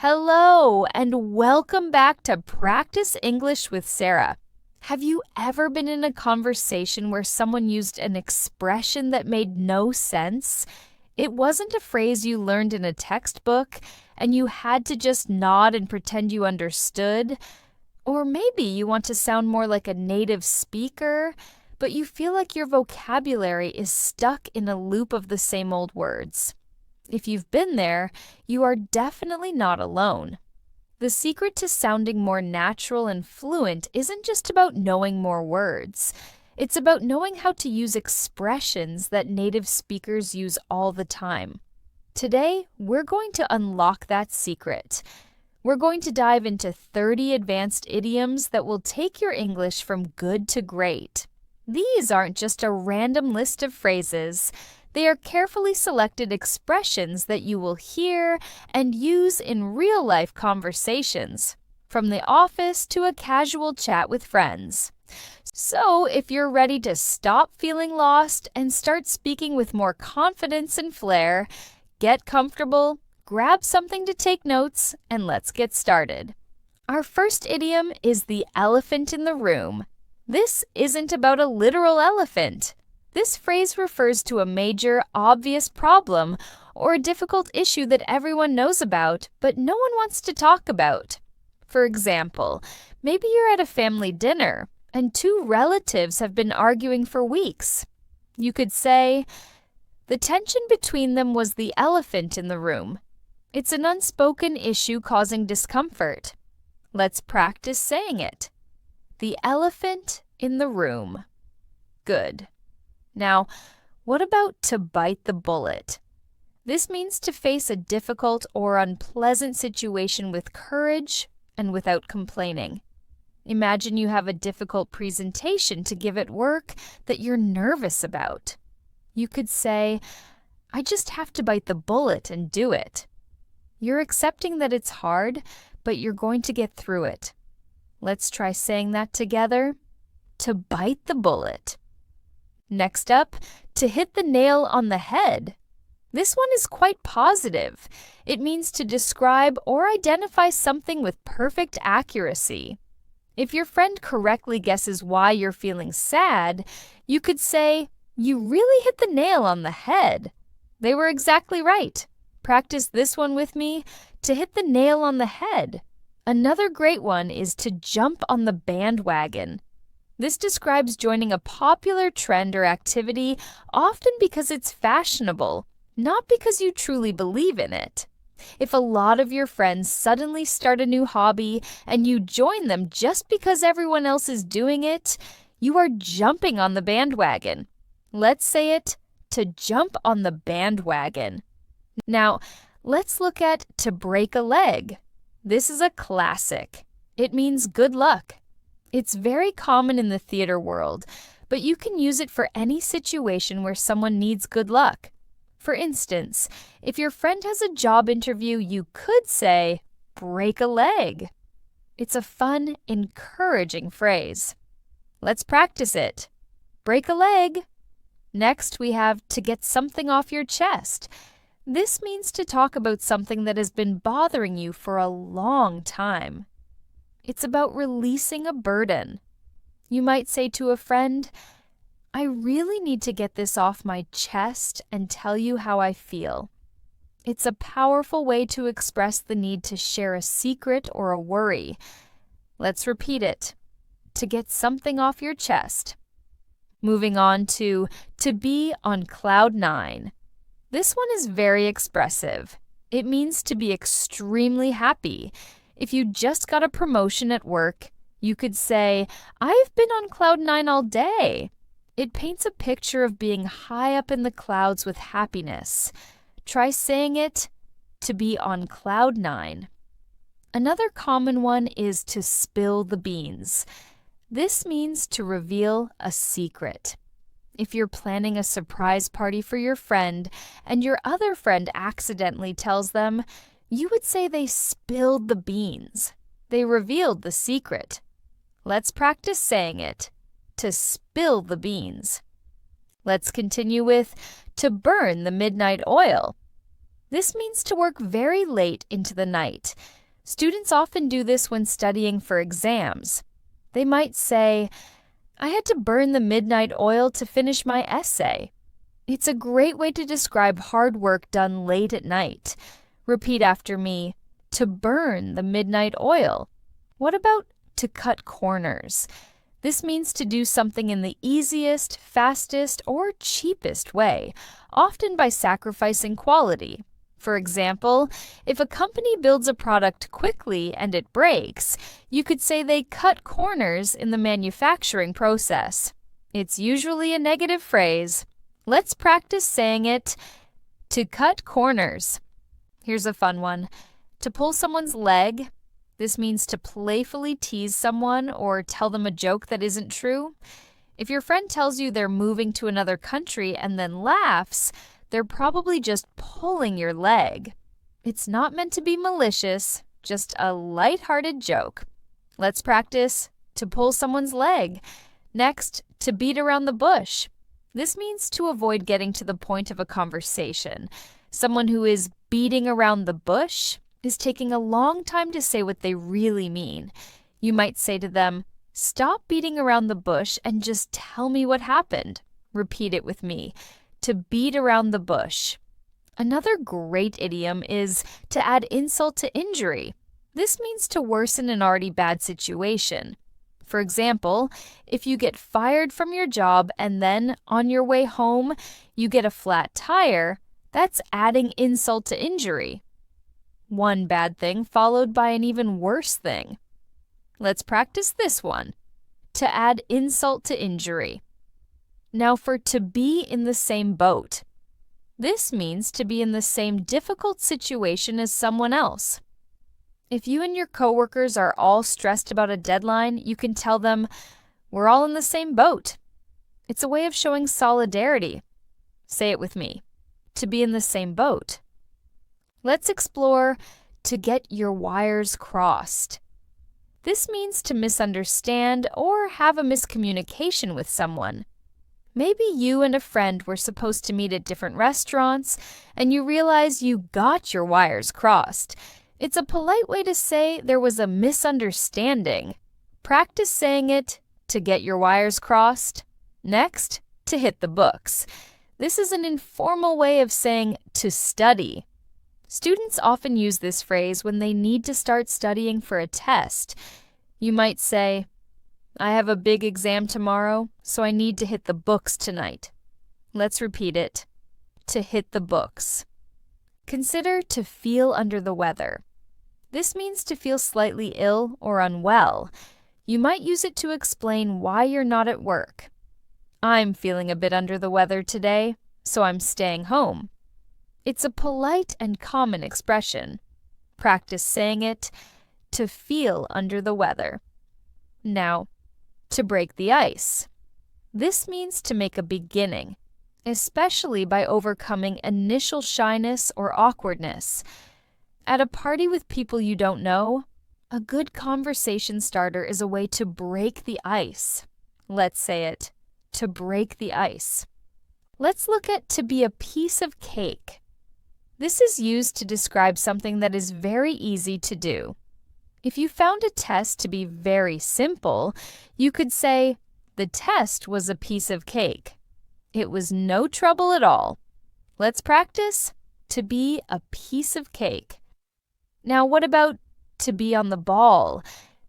Hello, and welcome back to Practice English with Sarah. Have you ever been in a conversation where someone used an expression that made no sense? It wasn't a phrase you learned in a textbook, and you had to just nod and pretend you understood? Or maybe you want to sound more like a native speaker, but you feel like your vocabulary is stuck in a loop of the same old words. If you've been there, you are definitely not alone. The secret to sounding more natural and fluent isn't just about knowing more words. It's about knowing how to use expressions that native speakers use all the time. Today, we're going to unlock that secret. We're going to dive into 30 advanced idioms that will take your English from good to great. These aren't just a random list of phrases. They are carefully selected expressions that you will hear and use in real-life conversations, from the office to a casual chat with friends. So, if you're ready to stop feeling lost and start speaking with more confidence and flair, get comfortable, grab something to take notes, and let's get started. Our first idiom is the elephant in the room. This isn't about a literal elephant. This phrase refers to a major, obvious problem or a difficult issue that everyone knows about, but no one wants to talk about. For example, maybe you're at a family dinner and two relatives have been arguing for weeks. You could say, "The tension between them was the elephant in the room." It's an unspoken issue causing discomfort. Let's practice saying it. The elephant in the room. Good. Now, what about to bite the bullet? This means to face a difficult or unpleasant situation with courage and without complaining. Imagine you have a difficult presentation to give at work that you're nervous about. You could say, "I just have to bite the bullet and do it." You're accepting that it's hard, but you're going to get through it. Let's try saying that together. To bite the bullet. Next up, to hit the nail on the head. This one is quite positive. It means to describe or identify something with perfect accuracy. If your friend correctly guesses why you're feeling sad, you could say, "You really hit the nail on the head." They were exactly right. Practice this one with me, to hit the nail on the head. Another great one is to jump on the bandwagon. This describes joining a popular trend or activity, often because it's fashionable, not because you truly believe in it. If a lot of your friends suddenly start a new hobby and you join them just because everyone else is doing it, you are jumping on the bandwagon. Let's say it, to jump on the bandwagon. Now, let's look at to break a leg. This is a classic. It means good luck. It's very common in the theater world, but you can use it for any situation where someone needs good luck. For instance, if your friend has a job interview, you could say, "break a leg." It's a fun, encouraging phrase. Let's practice it. Break a leg. Next, we have to get something off your chest. This means to talk about something that has been bothering you for a long time. It's about releasing a burden. You might say to a friend, "I really need to get this off my chest and tell you how I feel." It's a powerful way to express the need to share a secret or a worry. Let's repeat it. To get something off your chest. Moving on to be on cloud nine. This one is very expressive. It means to be extremely happy. If you just got a promotion at work, you could say, "I've been on cloud nine all day." It paints a picture of being high up in the clouds with happiness. Try saying it, to be on cloud nine. Another common one is to spill the beans. This means to reveal a secret. If you're planning a surprise party for your friend and your other friend accidentally tells them, you would say they spilled the beans. They revealed the secret. Let's practice saying it. To spill the beans. Let's continue with to burn the midnight oil. This means to work very late into the night. Students often do this when studying for exams. They might say, I had to burn the midnight oil to finish my essay. It's a great way to describe hard work done late at night. Repeat after me, to burn the midnight oil. What about to cut corners? This means to do something in the easiest, fastest, or cheapest way, often by sacrificing quality. For example, if a company builds a product quickly and it breaks, you could say they cut corners in the manufacturing process. It's usually a negative phrase. Let's practice saying it. To cut corners. Here's a fun one. To pull someone's leg. This means to playfully tease someone or tell them a joke that isn't true. If your friend tells you they're moving to another country and then laughs, they're probably just pulling your leg. It's not meant to be malicious, just a lighthearted joke. Let's practice to pull someone's leg. Next, to beat around the bush. This means to avoid getting to the point of a conversation. Someone who is beating around the bush is taking a long time to say what they really mean. You might say to them, stop beating around the bush and just tell me what happened. Repeat it with me. To beat around the bush. Another great idiom is to add insult to injury. This means to worsen an already bad situation. For example, if you get fired from your job and then, on your way home, you get a flat tire, that's adding insult to injury. One bad thing followed by an even worse thing. Let's practice this one. To add insult to injury. Now for to be in the same boat. This means to be in the same difficult situation as someone else. If you and your coworkers are all stressed about a deadline, you can tell them, we're all in the same boat. It's a way of showing solidarity. Say it with me. To be in the same boat. Let's explore to get your wires crossed. This means to misunderstand or have a miscommunication with someone. Maybe you and a friend were supposed to meet at different restaurants, and you realize you got your wires crossed. It's a polite way to say there was a misunderstanding. Practice saying it to get your wires crossed. Next, to hit the books. This is an informal way of saying to study. Students often use this phrase when they need to start studying for a test. You might say, I have a big exam tomorrow, so I need to hit the books tonight. Let's repeat it. To hit the books. Consider to feel under the weather. This means to feel slightly ill or unwell. You might use it to explain why you're not at work. I'm feeling a bit under the weather today, so I'm staying home. It's a polite and common expression. Practice saying it. To feel under the weather. Now, to break the ice. This means to make a beginning, especially by overcoming initial shyness or awkwardness. At a party with people you don't know, a good conversation starter is a way to break the ice. Let's say it. To break the ice. Let's look at to be a piece of cake. This is used to describe something that is very easy to do. If you found a test to be very simple, you could say, the test was a piece of cake. It was no trouble at all. Let's practice to be a piece of cake. Now, what about to be on the ball?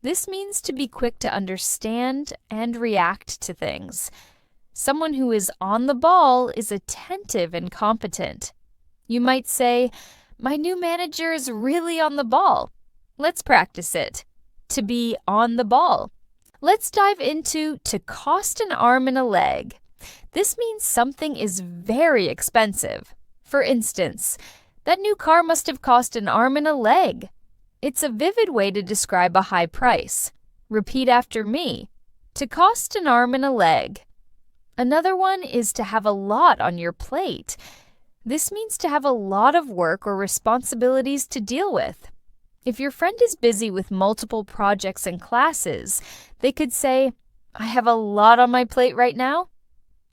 This means to be quick to understand and react to things. Someone who is on the ball is attentive and competent. You might say, my new manager is really on the ball. Let's practice it. To be on the ball. Let's dive into to cost an arm and a leg. This means something is very expensive. For instance, that new car must have cost an arm and a leg. It's a vivid way to describe a high price. Repeat after me. To cost an arm and a leg. Another one is to have a lot on your plate. This means to have a lot of work or responsibilities to deal with. If your friend is busy with multiple projects and classes, they could say, I have a lot on my plate right now.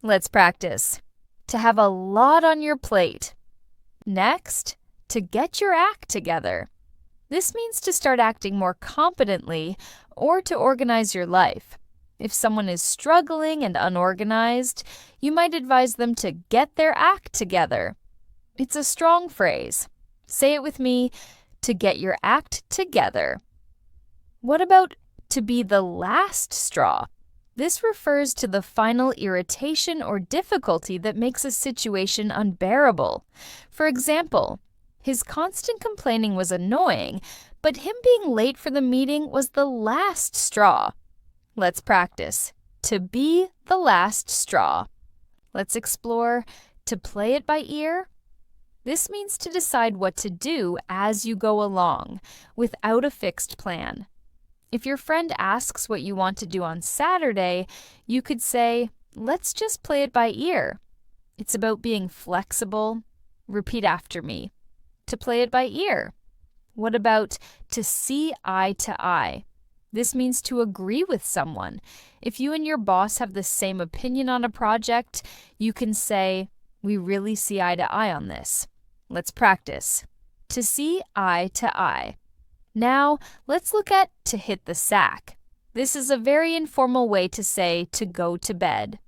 Let's practice. To have a lot on your plate. Next, to get your act together. This means to start acting more competently or to organize your life. If someone is struggling and unorganized, you might advise them to get their act together. It's a strong phrase. Say it with me, to get your act together. What about to be the last straw? This refers to the final irritation or difficulty that makes a situation unbearable. For example, his constant complaining was annoying, but him being late for the meeting was the last straw. Let's practice. To be the last straw. Let's explore to play it by ear. This means to decide what to do as you go along, without a fixed plan. If your friend asks what you want to do on Saturday, you could say, let's just play it by ear. It's about being flexible. Repeat after me. To play it by ear. What about to see eye to eye? This means to agree with someone. If you and your boss have the same opinion on a project, you can say, we really see eye to eye on this. Let's practice. To see eye to eye. Now, let's look at to hit the sack. This is a very informal way to say to go to bed.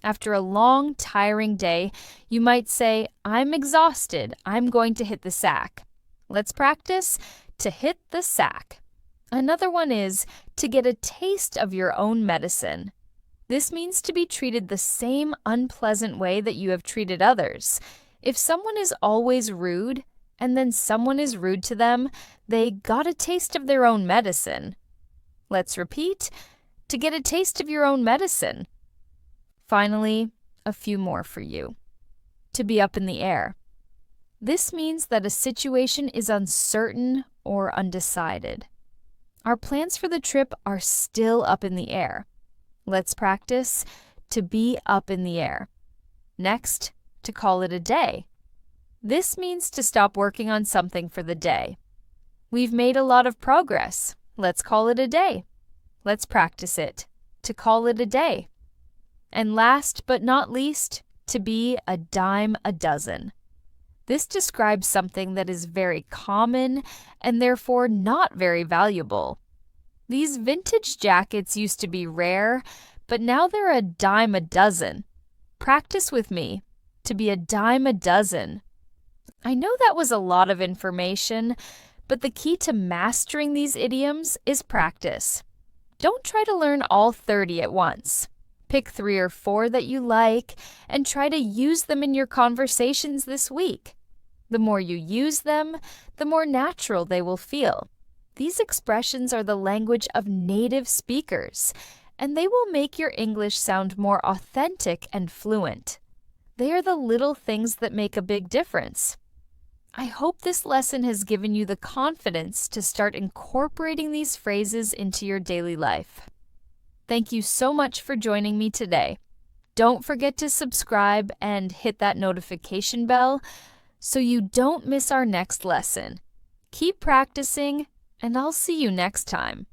After a long, tiring day, you might say, I'm exhausted. I'm going to hit the sack. Let's practice to hit the sack. Another one is to get a taste of your own medicine. This means to be treated the same unpleasant way that you have treated others. If someone is always rude, and then someone is rude to them, they got a taste of their own medicine. Let's repeat, to get a taste of your own medicine. Finally, a few more for you. To be up in the air. This means that a situation is uncertain or undecided. Our plans for the trip are still up in the air. Let's practice to be up in the air. Next, to call it a day. This means to stop working on something for the day. We've made a lot of progress. Let's call it a day. Let's practice it. To call it a day. And last but not least, to be a dime a dozen. This describes something that is very common and therefore not very valuable. These vintage jackets used to be rare, but now they're a dime a dozen. Practice with me. To be a dime a dozen. I know that was a lot of information, but the key to mastering these idioms is practice. Don't try to learn all 30 at once. Pick 3 or 4 that you like and try to use them in your conversations this week. The more you use them, the more natural they will feel. These expressions are the language of native speakers, and they will make your English sound more authentic and fluent. They are the little things that make a big difference. I hope this lesson has given you the confidence to start incorporating these phrases into your daily life. Thank you so much for joining me today. Don't forget to subscribe and hit that notification bell so you don't miss our next lesson. Keep practicing, and I'll see you next time.